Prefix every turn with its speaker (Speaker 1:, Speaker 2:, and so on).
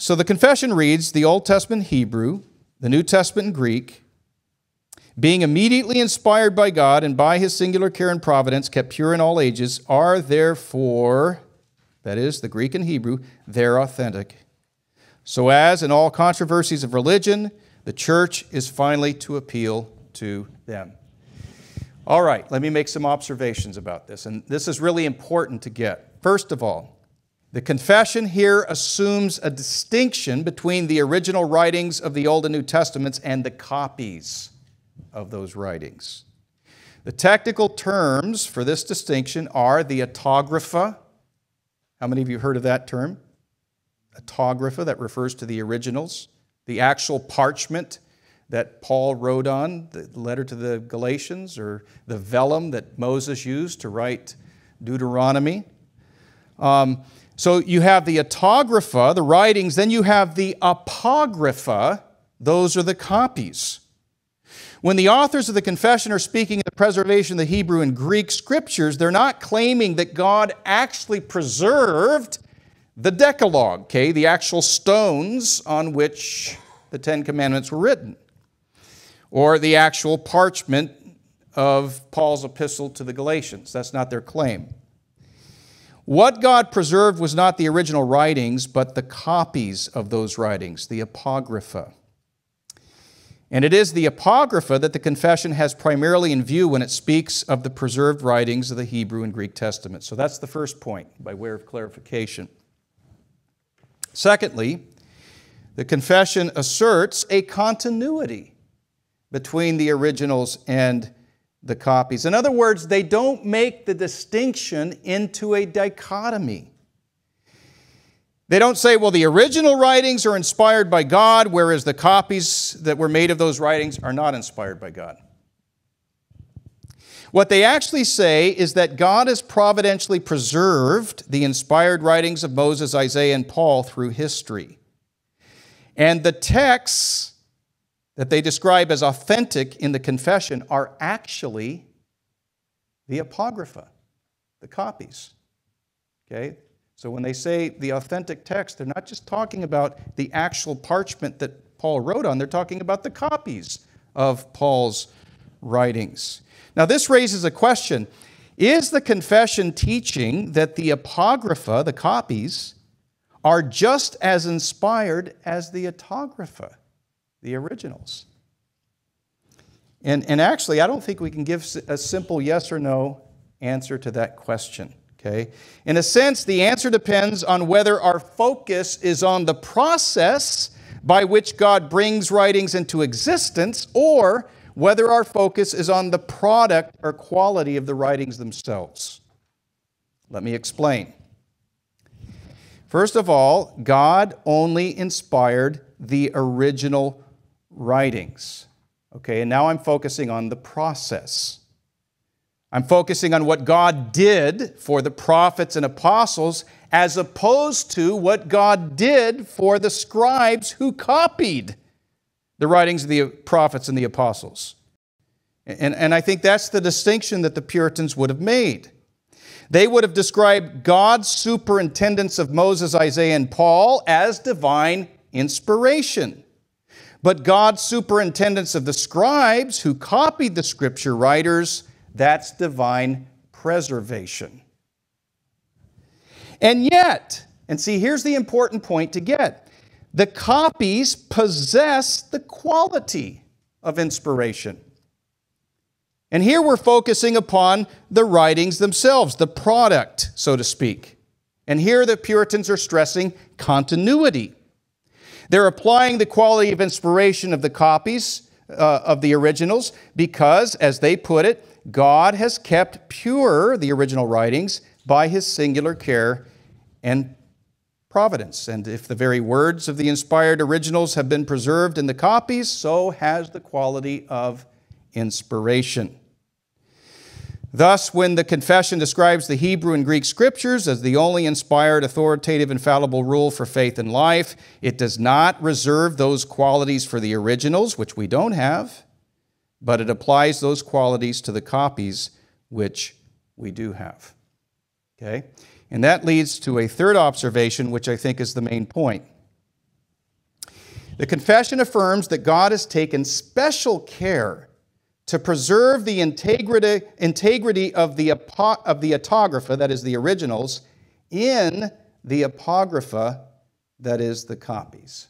Speaker 1: So the confession reads, the Old Testament Hebrew, the New Testament Greek, being immediately inspired by God and by his singular care and providence, kept pure in all ages, are therefore, that is, the Greek and Hebrew, they're authentic. So as in all controversies of religion, the church is finally to appeal to them. All right, let me make some observations about this, and this is really important to get. First of all, the confession here assumes a distinction between the original writings of the Old and New Testaments and the copies of those writings. The technical terms for this distinction are the Autographa. How many of you heard of that term? Autographa, that refers to the originals. The actual parchment that Paul wrote on, the letter to the Galatians, or the vellum that Moses used to write Deuteronomy. So you have the Autographa, the writings, then you have the Apographa, those are the copies. When the authors of the confession are speaking of the preservation of the Hebrew and Greek scriptures, they're not claiming that God actually preserved the Decalogue, okay, the actual stones on which the Ten Commandments were written, or the actual parchment of Paul's epistle to the Galatians. That's not their claim. What God preserved was not the original writings, but the copies of those writings, the Apographa. And it is the Apographa that the confession has primarily in view when it speaks of the preserved writings of the Hebrew and Greek Testament. So that's the first point, by way of clarification. Secondly, the confession asserts a continuity between the originals and the copies. In other words, they don't make the distinction into a dichotomy. They don't say, well, the original writings are inspired by God, whereas the copies that were made of those writings are not inspired by God. What they actually say is that God has providentially preserved the inspired writings of Moses, Isaiah, and Paul through history. And the texts that they describe as authentic in the confession are actually the Apographa, the copies. Okay? So when they say the authentic text, they're not just talking about the actual parchment that Paul wrote on, they're talking about the copies of Paul's writings. Now this raises a question. Is the confession teaching that the Apographa, the copies, are just as inspired as the Autographa, the originals? And actually, I don't think we can give a simple yes or no answer to that question. Okay? In a sense, the answer depends on whether our focus is on the process by which God brings writings into existence, or whether our focus is on the product or quality of the writings themselves. Let me explain. First of all, God only inspired the original writings. Okay, and now I'm focusing on the process. I'm focusing on what God did for the prophets and apostles as opposed to what God did for the scribes who copied the writings of the prophets and the apostles. And I think that's the distinction that the Puritans would have made. They would have described God's superintendence of Moses, Isaiah, and Paul as divine inspiration. But God's superintendence of the scribes who copied the scripture writers, that's divine preservation. And yet, and see, here's the important point to get. The copies possess the quality of inspiration. And here we're focusing upon the writings themselves, the product, so to speak. And here the Puritans are stressing continuity. They're applying the quality of inspiration of the copies of the originals because, as they put it, God has kept pure the original writings by his singular care and providence. And if the very words of the inspired originals have been preserved in the copies, so has the quality of inspiration. Thus, when the confession describes the Hebrew and Greek scriptures as the only inspired, authoritative, infallible rule for faith and life, it does not reserve those qualities for the originals, which we don't have, but it applies those qualities to the copies, which we do have. Okay? And that leads to a third observation, which I think is the main point. The confession affirms that God has taken special care to preserve the integrity of the Autographa, that is the originals, in the Apographa, that is the copies.